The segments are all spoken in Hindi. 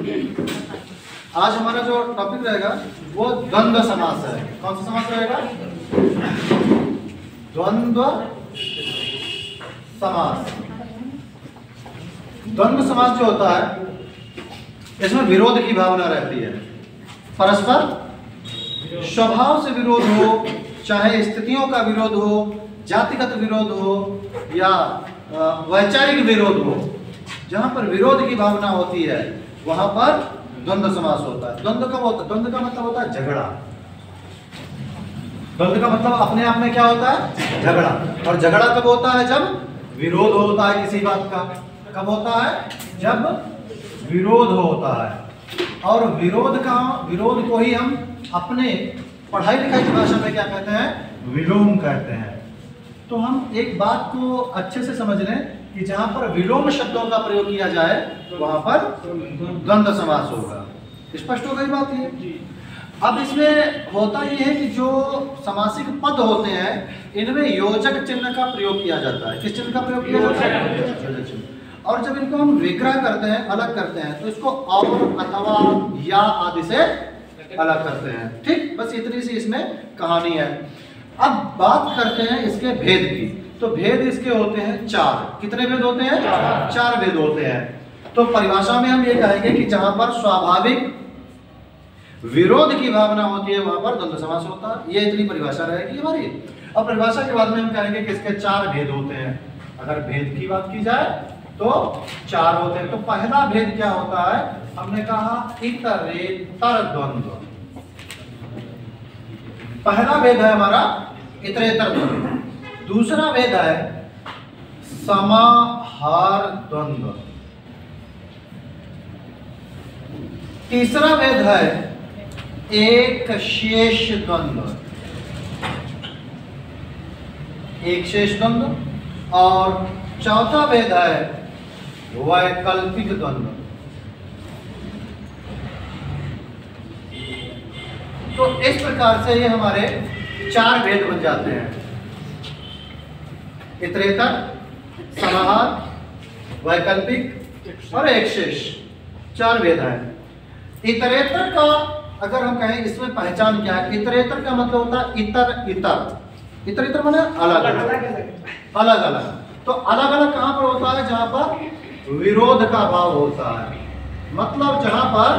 आज हमारा जो टॉपिक रहेगा वो द्वंद्व समास है। कौन सा समास रहेगा? द्वंद्व समास। द्वंद्व समास जो होता है इसमें विरोध की भावना रहती है। परस्पर स्वभाव से विरोध हो, चाहे स्थितियों का विरोध हो, जातिगत विरोध हो या वैचारिक विरोध हो, जहां पर विरोध की भावना होती है वहां पर द्वंद्व समास होता है। द्वंद्व कब होता है? द्वंद्व का मतलब होता है झगड़ा। द्वंद्व का मतलब अपने आप में क्या होता है? झगड़ा। और झगड़ा कब होता है? जब विरोध होता है किसी बात का। कब होता है? जब विरोध होता है। और विरोध को ही हम अपने पढ़ाई लिखाई की भाषा में क्या कहते हैं? विलोम कहते हैं। तो हम एक बात को अच्छे से समझ लें कि जहां पर विलोम शब्दों का प्रयोग किया जाए वहां पर द्वंद्व समास होगा। स्पष्ट हो गई बात ये? अब इसमें होता यह है कि जो समासिक पद होते हैं इनमें योजक चिन्ह का प्रयोग किया जाता है। किस चिन्ह का प्रयोग किया जाता है? और जब इनको हम विग्रह करते हैं, अलग करते हैं, तो इसको और, अथवा, या आदि से अलग करते हैं। ठीक, बस इतनी सी इसमें कहानी है। अब बात करते हैं इसके भेद की। तो भेद इसके होते हैं 4। कितने भेद होते हैं? 4 भेद होते हैं। तो परिभाषा में हम ये कहेंगे कि जहां पर स्वाभाविक विरोध की भावना होती है वहां पर द्वंद्व समास होता है। ये इतनी परिभाषा रहेगी हमारी। अब परिभाषा के बाद में हम कहेंगे कि इसके 4 भेद होते हैं। अगर भेद की बात की जाए तो 4 होते हैं। तो पहला भेद क्या होता है? हमने कहा इतरेतर द्वंद्व। पहला भेद है हमारा इतरेतर द्वंद्व। दूसरा भेद है समाहार द्वंद्व। तीसरा भेद है एक शेष द्वंद्व। एक शेष द्वंद्व। और चौथा भेद है वैकल्पिक द्वंद्व। तो इस प्रकार से ये हमारे 4 भेद बन जाते हैं। इतरेतर, समाहार, वैकल्पिक और एक शेष। 4 भेद है। इतरेतर का अगर हम कहें इसमें पहचान क्या है? इतरेतर का मतलब होता है इतर इतर। इतरेतर माने अलग अलग अलग। तो अलग अलग कहां पर होता है? जहां पर विरोध का भाव होता है, मतलब जहां पर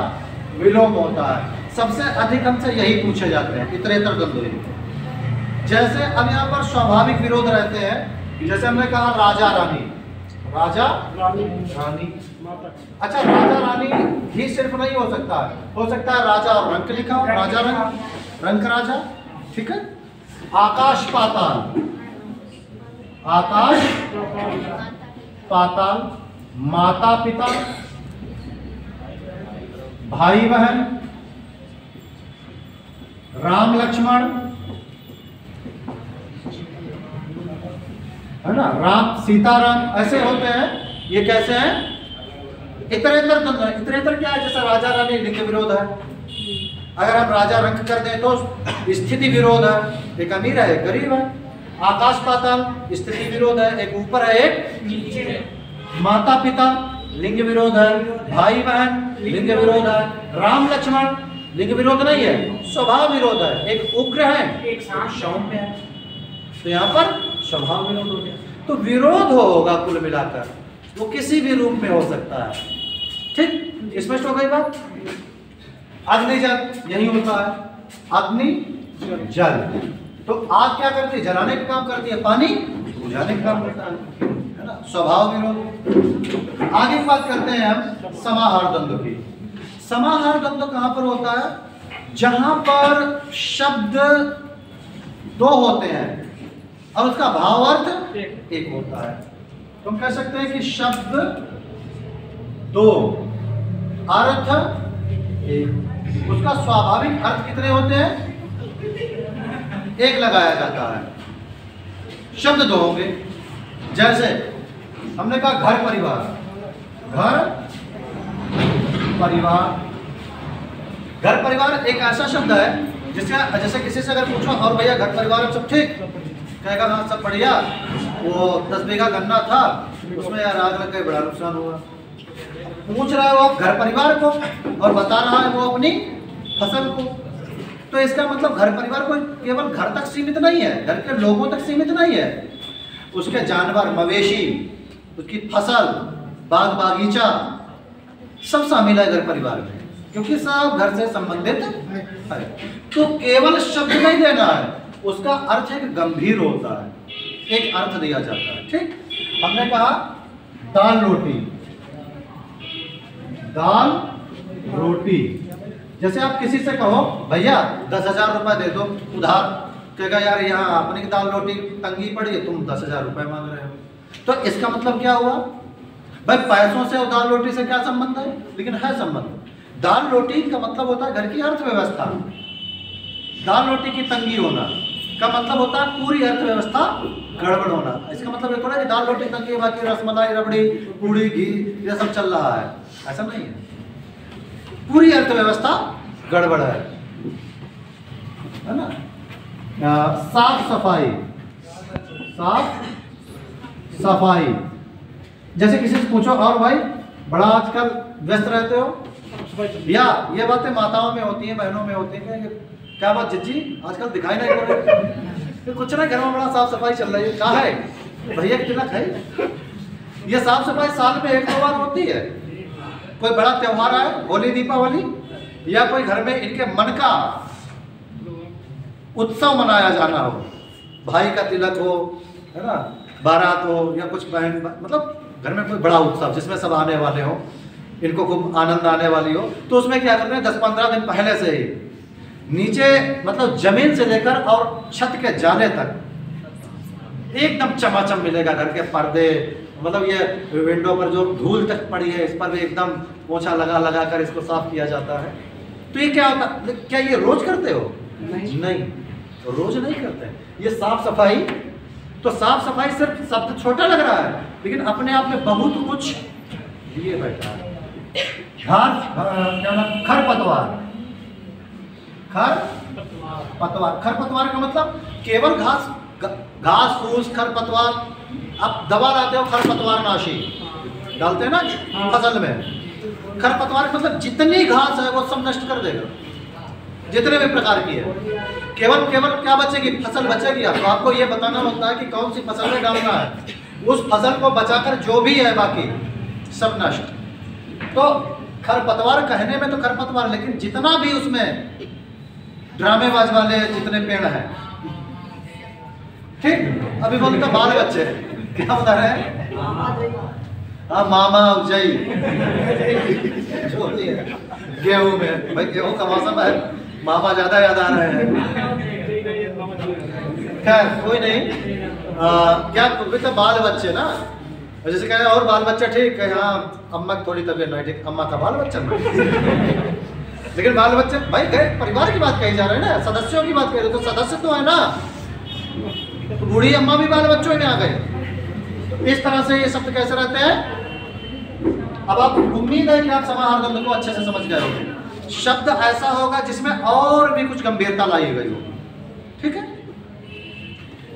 विलोम होता है। सबसे अधिक हमसे यही पूछे जाते हैं इतरेतर द्वंद्व। जैसे अब यहाँ पर स्वाभाविक विरोध रहते हैं। जैसे हमने कहा राजा रानी, राजा रानी। अच्छा, राजा रानी ही सिर्फ नहीं हो सकता है, हो सकता है राजा और रंक लिखा हो, राजा रंक, रंक राजा। ठीक है। आकाश पाताल, आकाश पाताल। माता पिता, भाई बहन, राम लक्ष्मण, है ना, राम सीताराम, ऐसे होते हैं। ये कैसे हैं? इतरेतर द्वंद्व। इतरेतर क्या है? जैसे राजा रानी लिंग विरोध है। अगर हम राजा रंक कर दें तो स्थिति विरोध है, एक अमीर है एक गरीब है। आकाश पाताल स्थिति विरोध है, एक ऊपर है एक नीचे है। माता पिता लिंग विरोध है, भाई बहन लिंग विरोध है। राम लक्ष्मण लिंग विरोध नहीं है, स्वभाव विरोध है, एक उग्र है एक सौम्य है। तो यहाँ पर स्वभाव विरोध हो गया। तो विरोध होगा कुल मिलाकर, वो किसी भी रूप में हो सकता है। ठीक, स्पष्ट हो गई बात? अग्नि जल यही होता है, अग्नि जल। तो आग क्या करती है? जलाने का काम करती है, पानी बुझाने का काम करता है ना, स्वभाव विरोध। आगे बात करते हैं हम समाहार द्वंद्व की। समाहार द्वंद्व कहां पर होता है? जहां पर शब्द 2 होते हैं और उसका भाव अर्थ एक होता है। तो हम कह सकते हैं कि शब्द 2, अर्थ 1। उसका स्वाभाविक अर्थ कितने होते हैं? 1 लगाया जाता है। शब्द 2 होंगे। जैसे हमने कहा घर परिवार, घर परिवार। घर परिवार एक ऐसा शब्द है जिसका जैसे किसी से अगर पूछो और भैया घर परिवार सब ठीक, कहेगा हाँ सब बढ़िया, वो 10 बीघा गन्ना था उसमें यार आग लग गई, बड़ा नुकसान हुआ। पूछ रहा है वो आप घर परिवार को और बता रहा है वो अपनी फसल को। तो इसका मतलब घर परिवार को केवल घर तक सीमित नहीं है, घर के लोगों तक सीमित नहीं है, उसके जानवर, मवेशी, उसकी फसल, बाग बगीचा सब शामिल है घर परिवार में, क्योंकि सब घर से संबंधित है। तो केवल शब्द नहीं देना है, उसका अर्थ एक गंभीर होता है, एक अर्थ दिया जाता है। ठीक, हमने कहा दाल रोटी, दाल रोटी। जैसे आप किसी से कहो भैया 10,000 रुपए दे दो उधार, कहेगा यार यहाँ अपनी दाल रोटी तंगी पड़ी है, तुम 10,000 रुपए मांग रहे हो। तो इसका मतलब क्या हुआ भाई, पैसों से और दाल रोटी से क्या संबंध है? लेकिन है संबंध। दाल रोटी का मतलब होता है घर की अर्थव्यवस्था, दाल रोटी की तंगी होना का मतलब होता है पूरी अर्थव्यवस्था गड़बड़ होना। इसका मतलब ये थोड़ा कि दाल रोटी तंगी बाकी रसमलाई, रबड़ी, पूड़ी, घी ये सब चल रहा है, ऐसा नहीं है। पूरी अर्थव्यवस्था गड़बड़ है ना। साफ सफाई, साफ सफाई। जैसे किसी से पूछो और भाई बड़ा आजकल व्यस्त रहते हो, या ये बातें माताओं में होती हैं, बहनों में होती हैं, क्या बात जिज्जी आजकल दिखाई नहीं पड़ रही, कुछ ना घर में बड़ा साफ सफाई चल रही है, कहाँ है भैया की तिलक है। ये साफ सफाई साल में 1-2 बार होती है, कोई बड़ा त्योहार आए, होली दीपावली, या कोई घर में इनके मन का उत्सव मनाया जाना हो, भाई का तिलक हो, है ना, बारात हो, या कुछ बहन, मतलब घर में कोई बड़ा उत्सव जिसमें सब आने वाले हो, इनको खूब आनंद आने वाली हो, तो उसमें क्या करते हैं 10-15 दिन पहले से ही नीचे मतलब जमीन से लेकर और छत के जाले तक एकदम चमाचम मिलेगा। घर के पर्दे, मतलब ये विंडो पर जो धूल तक पड़ी है इस पर भी एकदम पोछा लगा लगा कर इसको साफ किया जाता है। तो ये क्या होता, क्या ये रोज करते हो? नहीं, रोज नहीं करते। ये साफ सफाई, तो साफ सफाई सिर्फ शब्द छोटा लग रहा है, लेकिन अपने आप में बहुत कुछ लिए बैठा है। खरपतवार, खरपतवार, खरपतवार का मतलब केवल घास, घास फूस, खरपतवार। आप दवा लाते हो खरपतवार नाशी डालते हैं ना फसल में, खरपतवार मतलब जितनी घास है वो सब नष्ट कर देगा, जितने भी प्रकार की है। केवल क्या बचेगी? फसल बचेगी। आपको ये बताना होता है कि कौन सी फसल में डालना है, उस फसल को बचाकर जो भी है बाकी सब नष्ट। तो खरपतवार कहने में तो खरपतवार, लेकिन जितना भी उसमें ड्रामेबाज वाले जितने पेड़ हैं, ठीक। अभी बोलते तो बाल बच्चे क्या बता रहे हैं? हाँ, मामा उजई जो भी है गेहूं में, भाई गेहूं का मौसम है, मामा ज्यादा याद आ रहे हैं। खैर कोई नहीं, क्या तो बाल बच्चे ना, जैसे कहें और बाल बच्चा ठीक है, हाँ अम्मा की थोड़ी तबीयत नहीं ठीक, अम्मा का बाल बच्चा नहीं। लेकिन बाल बच्चे भाई परिवार की बात कही जा रही है ना, सदस्यों की बात कह रहे, तो सदस्य तो है ना, तो बूढ़ी अम्मा भी बाल बच्चों में आ गए। इस तरह से ये शब्द कैसे रहते हैं? अब आप उम्मीद है कि आप समाहार द्वंद्व को अच्छे से समझ गए होंगे। शब्द ऐसा होगा जिसमें और भी कुछ गंभीरता लाई गई हो, ठीक है।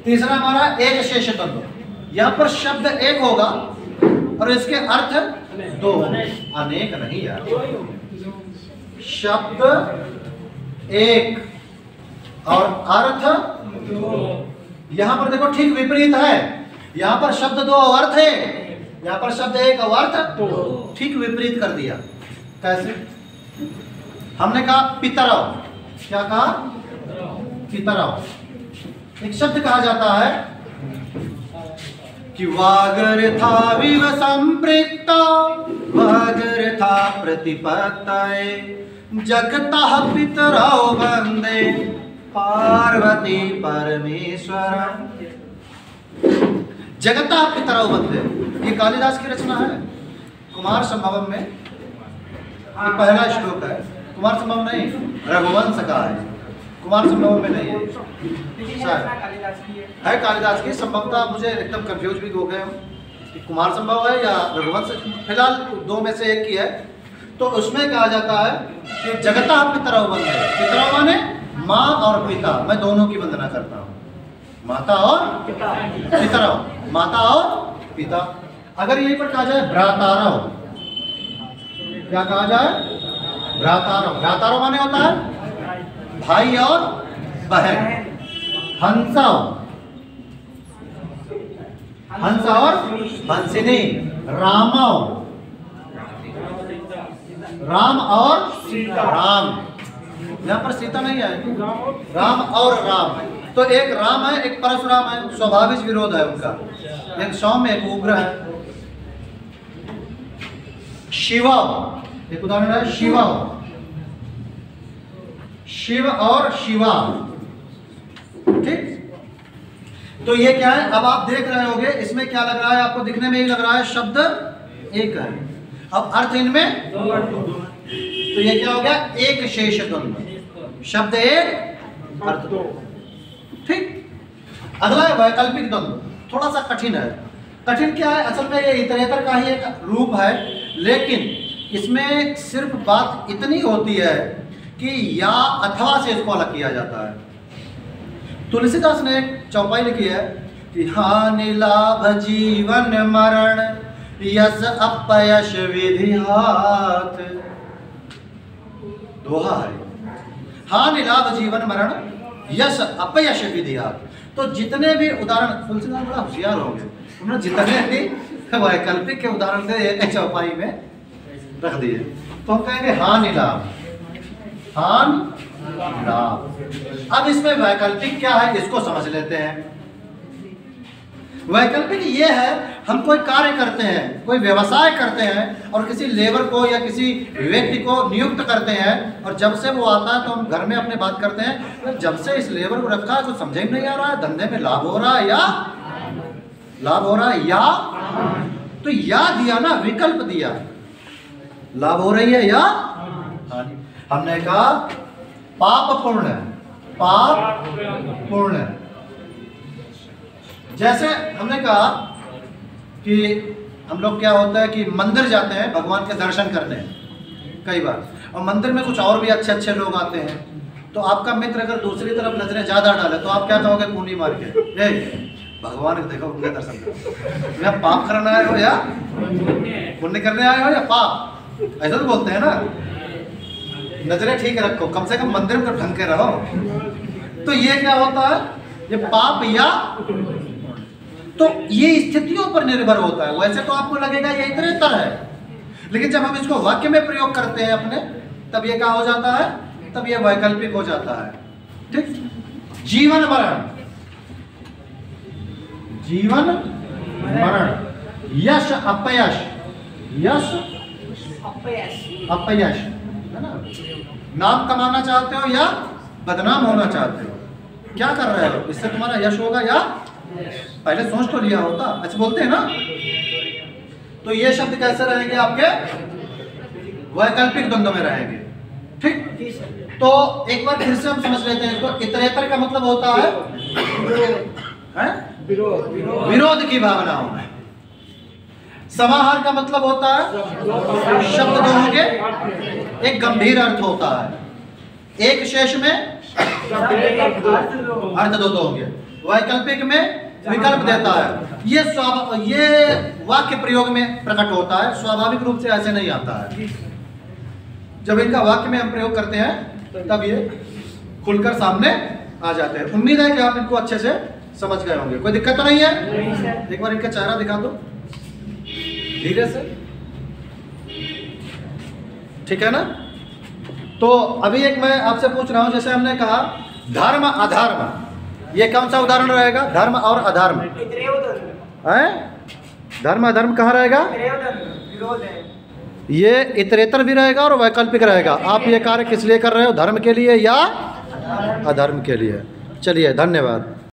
तीसरा हमारा एक शेष द्वंद्व। यहाँ पर शब्द एक होगा और इसके अर्थ 2, अनेक नहीं यार। शब्द एक और अर्थ 2। यहाँ पर देखो ठीक विपरीत है, यहाँ पर शब्द 2 और अर्थ 1, यहाँ पर शब्द 1 और अर्थ 2, ठीक विपरीत कर दिया। कैसे? हमने कहा पितरव, क्या कहा? पितरव। एक शब्द कहा जाता है कि वागर्था विव संपृक्ता वागर्था प्रतिपत्तये जगतः पितरौ वंदे पार्वती परमेश्वरम्। जगतः पितरौ वंदे, ये कालिदास की रचना है। कुमार संभवम में ये पहला श्लोक है। कुमार संभवम नहीं, रघुवंश का है, कुमार संभव में नहीं है, है कालिदास की। संभवतः मुझे एकदम कंफ्यूज भी हो गए कि कुमार संभव है या रघुवंश, फिलहाल 2 में से एक की है। तो उसमें कहा जाता है कि जगतः पितरौ वंदे, पितरौ माने माँ और पिता, मैं दोनों की वंदना करता हूँ, माता और पितरौ, माता और पिता। अगर यहीं पर कहा जाए भ्रातारौ, क्या कहा जाए? भ्रातारो। भ्रातारो माने होता है भाई और बहन। हंसा, हंस और हंसिनी। रामो, राम और राम। यहाँ पर सीता नहीं है, राम और राम। तो एक राम है, एक परशुराम है, स्वाभाविक विरोध है उनका। एक सौम्य, एक उग्र है। शिवा, एक उदाहरण है शिवा, शिव और शिवा। ठीक, तो ये क्या है? अब आप देख रहे होंगे इसमें क्या लग रहा है आपको? दिखने में ही लग रहा है शब्द एक है, अब अर्थ इनमें। तो ये क्या हो गया? एक शेष द्वंद्व, शब्द एक अर्थ दो। ठीक, अगला है वैकल्पिक द्वंद्व। थोड़ा सा कठिन है। कठिन क्या है? असल में ये इतरेतर का ही एक रूप है, लेकिन इसमें सिर्फ बात इतनी होती है कि या अथवा से इसको अलग किया जाता है। तुलसीदास ने एक चौपाई लिखी है कि हानि लाभ जीवन मरण यश अपयश विधिहात। दोहा है, हानि लाभ जीवन मरण यश अपयश विधिहात। तो जितने भी उदाहरण, तुलसीदास बड़ा होशियार होंगे, उन्होंने जितने भी वैकल्पिक के उदाहरण थे एक चौपाई में रख दिए। तो हम कहेंगे हानि लाभ, हान लाभ। अब इसमें वैकल्पिक क्या है इसको समझ लेते हैं। वैकल्पिक ये है, हम कोई कार्य करते हैं, कोई व्यवसाय करते हैं और किसी लेबर को या किसी व्यक्ति को नियुक्त करते हैं, और जब से वो आता है तो हम घर में अपने बात करते हैं, तो जब से इस लेबर को रखा है कुछ समझ में नहीं आ रहा है, धंधे में लाभ हो रहा है या लाभ हो रहा है या, तो या दिया ना, विकल्प दिया, लाभ हो रही है या हानि। हमने कहा पाप पूर्ण, पाप पूर्ण। जैसे हमने कहा कि हम लोग क्या होता है कि मंदिर जाते हैं भगवान के दर्शन करने कई बार, और मंदिर में कुछ और भी अच्छे अच्छे लोग आते हैं, तो आपका मित्र अगर दूसरी तरफ नजरें ज्यादा डाले तो आप क्या कहोगे कुंडी मार के, भगवान को देखो, उनके दर्शन करो। या पाप करने आए हो या पुण्य करने आए हो या पाप, ऐसा तो बोलते हैं ना। नजरें ठीक रखो, कम से कम मंदिर में तो ढंग के रहो। तो ये क्या होता है? ये पाप या, तो ये स्थितियों पर निर्भर होता है। वैसे तो आपको लगेगा ये इतरेतर है, लेकिन जब हम इसको वाक्य में प्रयोग करते हैं अपने, तब ये क्या हो जाता है? तब ये वैकल्पिक हो जाता है। ठीक, जीवन मरण, जीवन मरण, यश अपयश, यश अपयश है ना। नाम कमाना चाहते हो या बदनाम होना चाहते हो, क्या कर रहे हो? इससे तुम्हारा यश होगा या, पहले सोच तो लिया होता। अच्छा बोलते हैं ना। तो ये शब्द कैसे रहेंगे आपके? वैकल्पिक द्वंद्व में रहेंगे। ठीक, तो एक बार फिर से हम समझ लेते हैं इसको। इतरेतर का मतलब होता है विरोध की भावनाओं में। समाहार का मतलब होता है शब्द दो होंगे, एक गंभीर अर्थ होता है, एक शेष में अर्थ दो होंगे, वैकल्पिक में विकल्प देता है। ये वाक्य प्रयोग में प्रकट होता है, स्वाभाविक रूप से ऐसे नहीं आता है। जब इनका वाक्य में हम प्रयोग करते हैं तब ये खुलकर सामने आ जाते हैं। उम्मीद है कि आप इनको अच्छे से समझ गए होंगे, कोई दिक्कत तो नहीं है? एक बार इनका चेहरा दिखा दो धीरे से, ठीक है ना। तो अभी एक मैं आपसे पूछ रहा हूं, जैसे हमने कहा धर्म अधर्म, ये कौन सा उदाहरण रहेगा? धर्म और अधर्म है। धर्म अधर्म कहाँ रहेगा? ये इतरेतर भी रहेगा और वैकल्पिक रहेगा। आप ये कार्य किस लिए कर रहे हो? धर्म के लिए या अधर्म के लिए? चलिए, धन्यवाद।